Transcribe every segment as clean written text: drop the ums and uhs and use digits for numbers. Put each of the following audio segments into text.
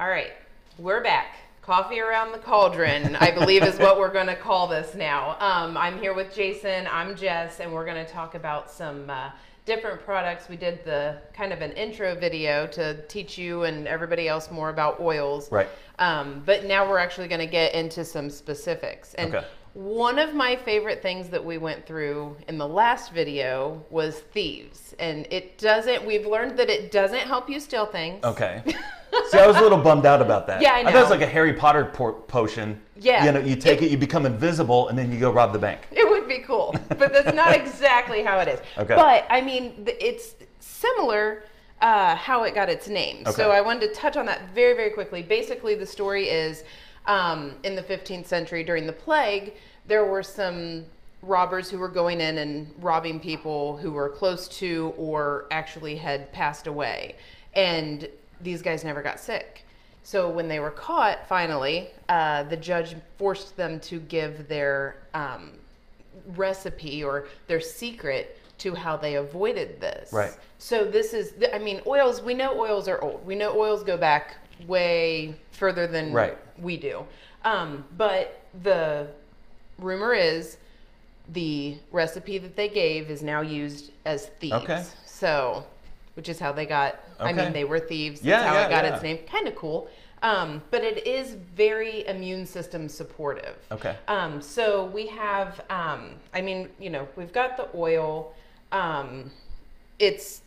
All right, we're back. Coffee around the cauldron, I believe is what we're going to call this now. I'm here with Jason, I'm Jess, and we're going to talk about some different products. We did the kind of an intro video to teach you and everybody else more about oils. Right. But now we're actually going to get into some specifics. And one of my favorite things that we went through in the last video was Thieves. And we've learned that it doesn't help you steal things. Okay. See, I was a little bummed out about that. Yeah, I know. I thought it was like a Harry Potter potion. Yeah. You know, you take it, you become invisible, and then you go rob the bank. It would be cool, but that's not exactly how it is. Okay. But, I mean, it's similar how it got its name. Okay. So I wanted to touch on that very, very quickly. Basically, the story is in the 15th century during the plague, there were some robbers who were going in and robbing people who were close to or actually had passed away. And these guys never got sick. So when they were caught, finally, the judge forced them to give their recipe or their secret to how they avoided this. Right. So this is, I mean, oils, we know oils are old. We know oils go back way further than we do. But the rumor is the recipe that they gave is now used as Thieves. Okay. So, which is how they got, I mean, they were thieves. Yeah, That's how it got its name. Kind of cool. But it is very immune system supportive. Okay. So we have, I mean, you know, we've got the oil. It's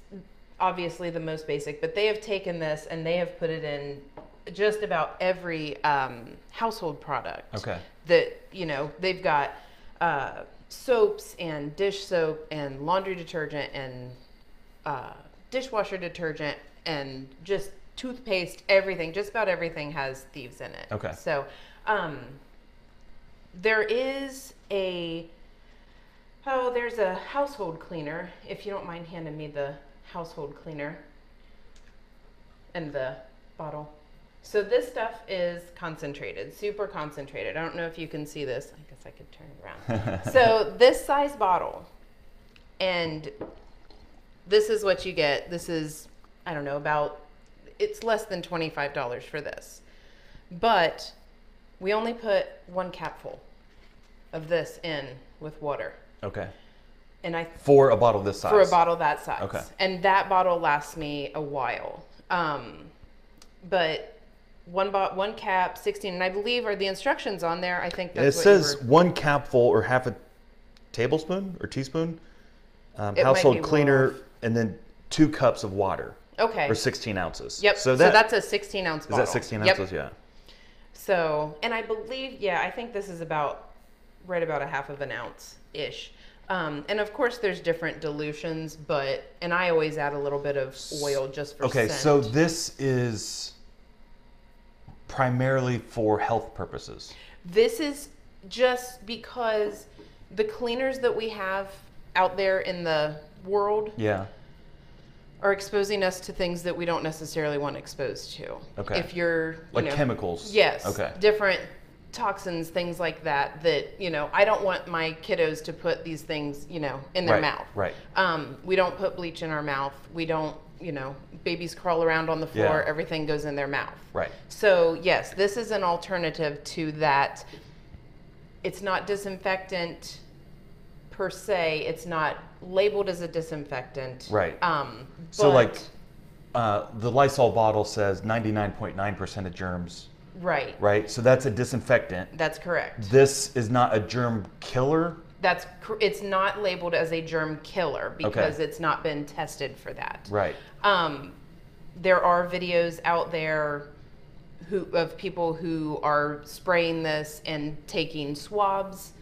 obviously the most basic, but they have taken this and they have put it in just about every household product. Okay. That, you know, they've got soaps and dish soap and laundry detergent and dishwasher detergent and just toothpaste, everything, just about everything has Thieves in it. Okay. So there is there's a household cleaner, if you don't mind handing me the household cleaner and the bottle. So this stuff is concentrated, super concentrated. I don't know if you can see this. I guess I could turn it around. So this size bottle, and this is what you get. This is, I don't know, it's less than $25 for this. But we only put 1 capful of this in with water. Okay. And for a bottle this size? For a bottle that size. Okay. And that bottle lasts me a while. But one cap, 16, and I believe are the instructions on there. I think that's it says 1 capful or half a tablespoon or teaspoon, household cleaner, and then 2 cups of water. Okay. Or 16 ounces. Yep. So that's a 16-ounce bottle. Is that 16 ounces? Yeah. So, and I believe, I think this is right about a half of an ounce-ish. And of course there's different dilutions, and I always add a little bit of oil just for scent. So this is primarily for health purposes. This is just because the cleaners that we have out there in the world are exposing us to things that we don't necessarily want exposed to. Okay. If you're, chemicals. Yes. Okay. Different toxins, things like that, I don't want my kiddos to put these things, in their mouth. Right. We don't put bleach in our mouth. We don't, babies crawl around on the floor, everything goes in their mouth. Right. So yes, this is an alternative to that. It's not disinfectant per se. It's not labeled as a disinfectant. Right. So the Lysol bottle says 99.9% of germs. Right. Right. So that's a disinfectant. That's correct. This is not a germ killer. It's not labeled as a germ killer because it's not been tested for that. Right. There are videos out there of people who are spraying this and taking swabs.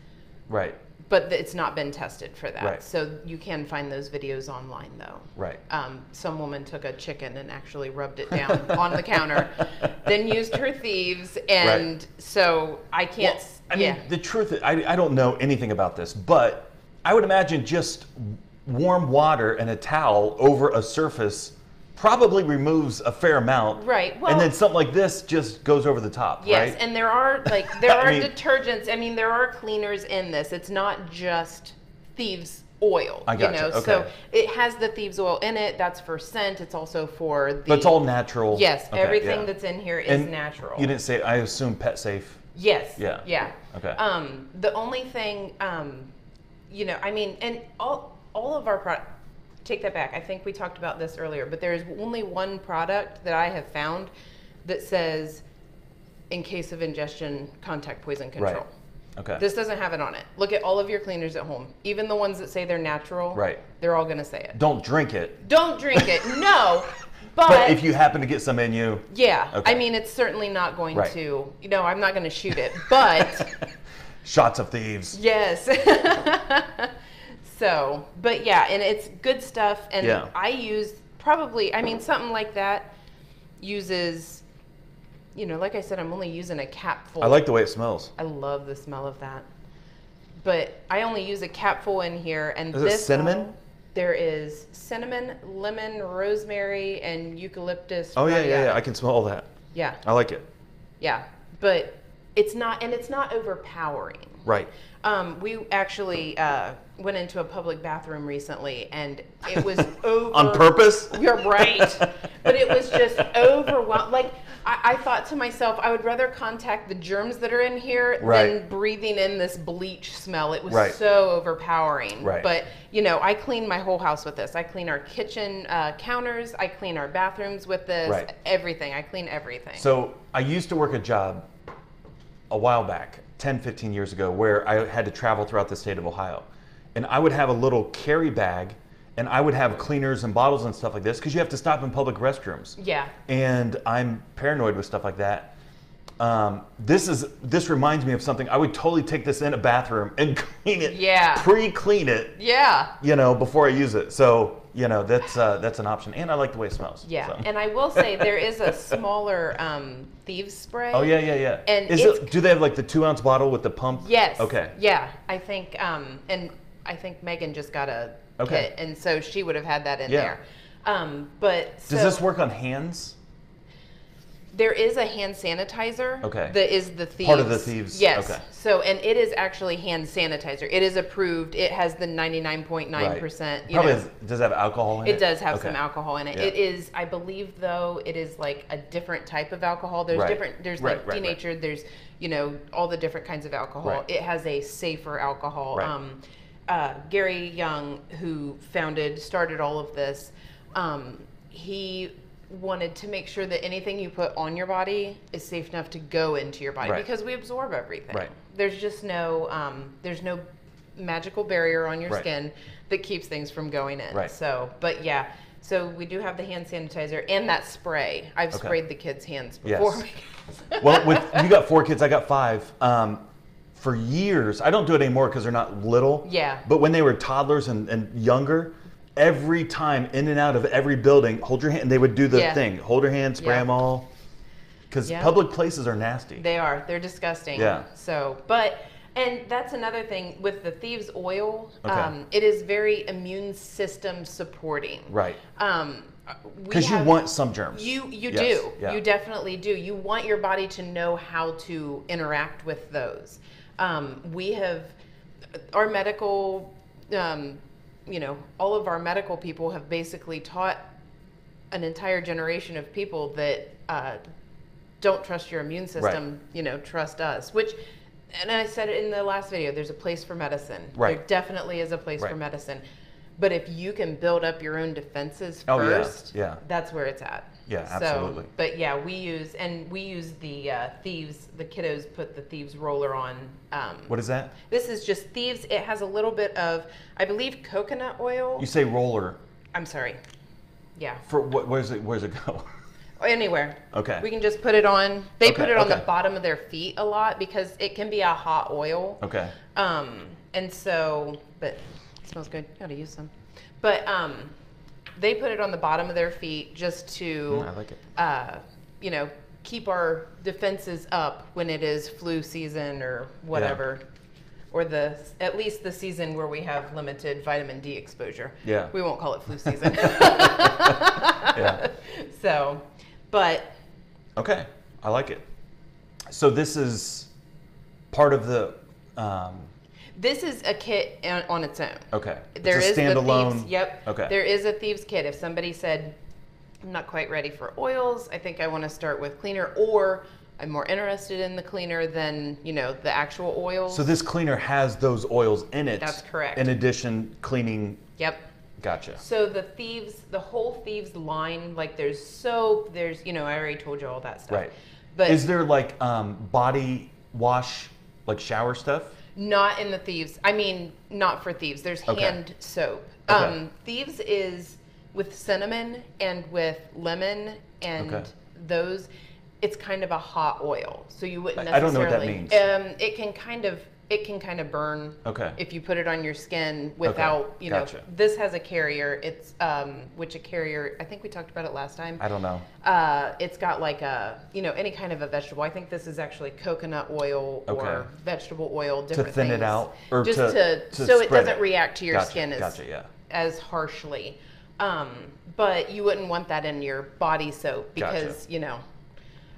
Right. But it's not been tested for that. Right. So you can find those videos online though. Right. Some woman took a chicken and actually rubbed it down on the counter, then used her Thieves, and so I can't. Well, I mean, the truth is, I don't know anything about this, but I would imagine just warm water and a towel over a surface probably removes a fair amount. Right. Well, and then something like this just goes over the top, yes, right? And there are detergents. I mean, there are cleaners in this. It's not just Thieves oil. I gotcha. Okay. So it has the Thieves oil in it. That's for scent. It's also for the. But it's all natural. Yes, Okay, everything that's in here is natural. You didn't say. I assume pet safe. Yes. Yeah. Yeah. Okay. The only thing, I mean, and all of our products. Take that back. I think we talked about this earlier, but there is only one product that I have found that says, in case of ingestion, contact poison control. Right. Okay. This doesn't have it on it. Look at all of your cleaners at home. Even the ones that say they're natural, right. They're all going to say it. Don't drink it. Don't drink it. No. But if you happen to get some in you. Yeah. Okay. I mean, it's certainly not going to, I'm not going to shoot it, but. Shots of thieves. Yes. So, but yeah, and it's good stuff. And I use something like that uses, like I said, I'm only using a capful. I like the way it smells. I love the smell of that. But I only use a capful in here. And is it cinnamon? There is cinnamon, lemon, rosemary, and eucalyptus. Oh, yeah. I can smell all that. Yeah. I like it. Yeah. But it's not overpowering. Right. We actually went into a public bathroom recently, and it was over. On purpose? You're right. But it was just overwhelming. Like, I thought to myself, I would rather contact the germs that are in here than breathing in this bleach smell. It was so overpowering. Right. But, I clean my whole house with this. I clean our kitchen counters. I clean our bathrooms with this. Right. Everything. I clean everything. So I used to work a job a while back, 10, 15 years ago, where I had to travel throughout the state of Ohio. And I would have a little carry bag, and I would have cleaners and bottles and stuff like this, because you have to stop in public restrooms. Yeah. And I'm paranoid with stuff like that. This reminds me of something. I would totally take this in a bathroom and clean it. Yeah. Pre-clean it. Yeah. Before I use it. So, that's an option. And I like the way it smells. Yeah. So. And I will say there is a smaller Thieves Spray. Oh, yeah. And do they have like the 2-ounce bottle with the pump? Yes. Okay. Yeah. I think, and I think Megan just got a kit, and so she would have had that in there. But does this work on hands? There is a hand sanitizer. Okay. That is the Thieves. Part of the Thieves. Yes. Okay. So, and it is actually hand sanitizer. It is approved. It has the 99.9%. Probably does it have alcohol in it? It does have some alcohol in it. Yeah. It is, I believe, though, it is like a different type of alcohol. There's there's like denatured, there's, all the different kinds of alcohol. Right. It has a safer alcohol. Right. Gary Young, who started all of this, he wanted to make sure that anything you put on your body is safe enough to go into your body, because we absorb everything. Right. There's just no magical barrier on your skin that keeps things from going in. Right. So, but yeah, so we do have the hand sanitizer and that spray. I've sprayed the kids' hands before. Yes. Well, you got 4 kids, I got 5. For years, I don't do it anymore because they're not little. Yeah. But when they were toddlers and younger, every time in and out of every building, hold your hand. They would do the thing. Hold your hand, spray them all. Because public places are nasty. They are. They're disgusting. Yeah. So, and that's another thing with the Thieves oil. Okay. It is very immune system supporting. Right. Because you want some germs. You Yes. do. Yeah. You definitely do. You want your body to know how to interact with those. We have our medical, all of our medical people have basically taught an entire generation of people that don't trust your immune system, trust us. And I said it in the last video, there's a place for medicine. Right. There definitely is a place for medicine. But if you can build up your own defenses first, that's where it's at. Yeah, absolutely. So, but yeah, we use the Thieves, the kiddos put the Thieves roller on. What is that? This is just Thieves. It has a little bit of, I believe, coconut oil. You say roller. I'm sorry. Yeah. For what? Where's it go? Anywhere. Okay. We can just put it on. They put it on the bottom of their feet a lot because it can be a hot oil. Okay. And so, but it smells good. Gotta use some. But they put it on the bottom of their feet just to, I like it. keep our defenses up when it is flu season or whatever, or at least the season where we have limited vitamin D exposure. Yeah. We won't call it flu season. Yeah. So, but. Okay, I like it. So this is part of the. This is a kit on its own. Okay. There it's a is standalone. the Thieves. Yep. Okay. There is a Thieves kit. If somebody said, I'm not quite ready for oils, I think I want to start with cleaner, or I'm more interested in the cleaner than, you know, the actual oils. So this cleaner has those oils in it. That's correct. In addition, cleaning. Yep. Gotcha. So the whole Thieves line, like there's soap, there's, you know, I already told you all that stuff. Right. But is there like body wash, like shower stuff? Not in the Thieves. I mean, not for Thieves. There's hand soap. Okay. Thieves is with cinnamon and with lemon and those. It's kind of a hot oil, so you wouldn't necessarily. I don't know what that means. It can kind of burn. Okay. If you put it on your skin without, you know, this has a carrier. It's which a carrier. I think we talked about it last time. I don't know. It's got like a, you know, any kind of a vegetable. I think this is actually coconut oil or vegetable oil. Different to thin things. it out, or just to so it doesn't it. react to your skin as as harshly. But you wouldn't want that in your body soap because you know.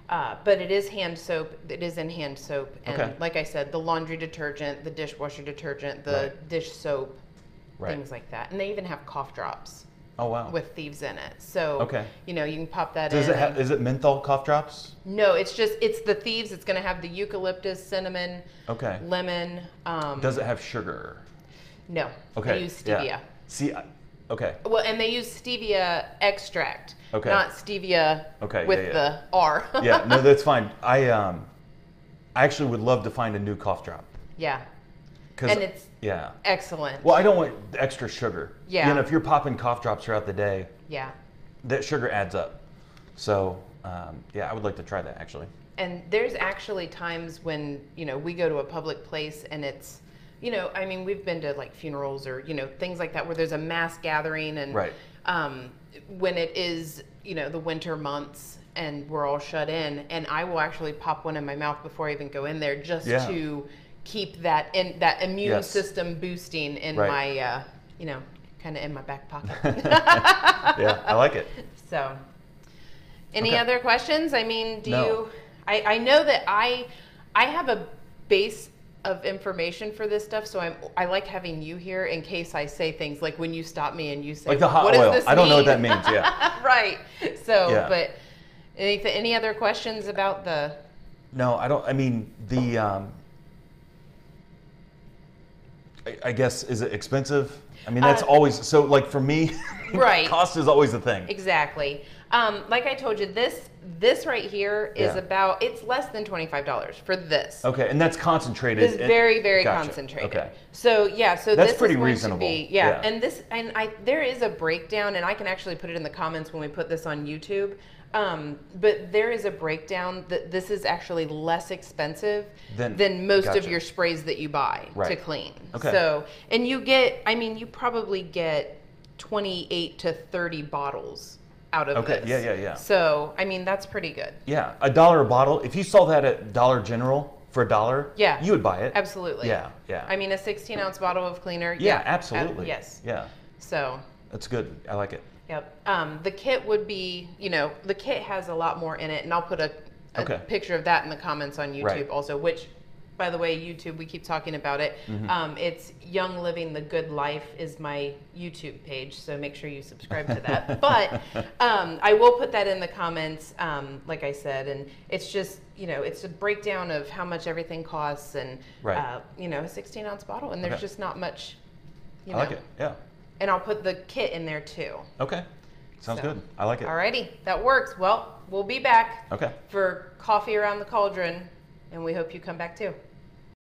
But it is hand soap. It is in hand soap, and like I said, the laundry detergent, the dishwasher detergent, the dish soap, things like that. And they even have cough drops. Oh wow! With Thieves in it, so you know you can pop that in. Does it have? Is it menthol cough drops? No, it's the Thieves. It's going to have the eucalyptus, cinnamon, lemon. Does it have sugar? No. Okay. They use stevia. Yeah. See, Well, and they use stevia extract. Okay. Not stevia with the R. Yeah, no, that's fine. I actually would love to find a new cough drop. Yeah. And it's excellent. Well, I don't want the extra sugar. Yeah. You know, if you're popping cough drops throughout the day, that sugar adds up. So, yeah, I would like to try that actually. And there's actually times when, you know, we go to a public place and it's, you know, I mean, we've been to like funerals or, you know, things like that where there's a mass gathering and when it is, you know, the winter months and we're all shut in, and I will actually pop one in my mouth before I even go in there just to keep that immune system boosting in my, you know, kind of in my back pocket. Yeah, I like it. So, any other questions? I mean, I know that I have a base of information for this stuff, so I like having you here in case I say things like when you stop me and you say, like the hot what oil. Does this I don't mean? know what that means. Yeah. Right. So, but any other questions about the? No, I don't. I mean, the. I guess, is it expensive? I mean, that's always so. Like for me, cost is always the thing. Exactly. Like I told you, this right here is about, it's less than $25 for this. Okay, and that's concentrated. It's very, very concentrated. Okay. So so that's this pretty is going reasonable. To be, and there is a breakdown, and I can actually put it in the comments when we put this on YouTube. But there is a breakdown that this is actually less expensive than most of your sprays that you buy to clean. Okay. So, and you get, I mean, you probably get 28 to 30 bottles out of this. Yeah. So, I mean, that's pretty good. Yeah, $1 a bottle. If you saw that at Dollar General for $1, you would buy it. Absolutely. Yeah. I mean, a 16-ounce bottle of cleaner. Yeah, absolutely. Yes. Yeah. So. That's good. I like it. Yep. The kit would be, you know, the kit has a lot more in it, and I'll put a picture of that in the comments on YouTube also, which, by the way, YouTube, we keep talking about it. It's Young Living the Good Life is my YouTube page, so make sure you subscribe to that. But I will put that in the comments, like I said, and it's just, you know, it's a breakdown of how much everything costs and, you know, a 16-ounce bottle, and there's just not much, you know. I like it, yeah. And I'll put the kit in there too. Okay, sounds good. I like it. Alrighty, that works. Well, we'll be back for Coffee Around the Cauldron, and we hope you come back too.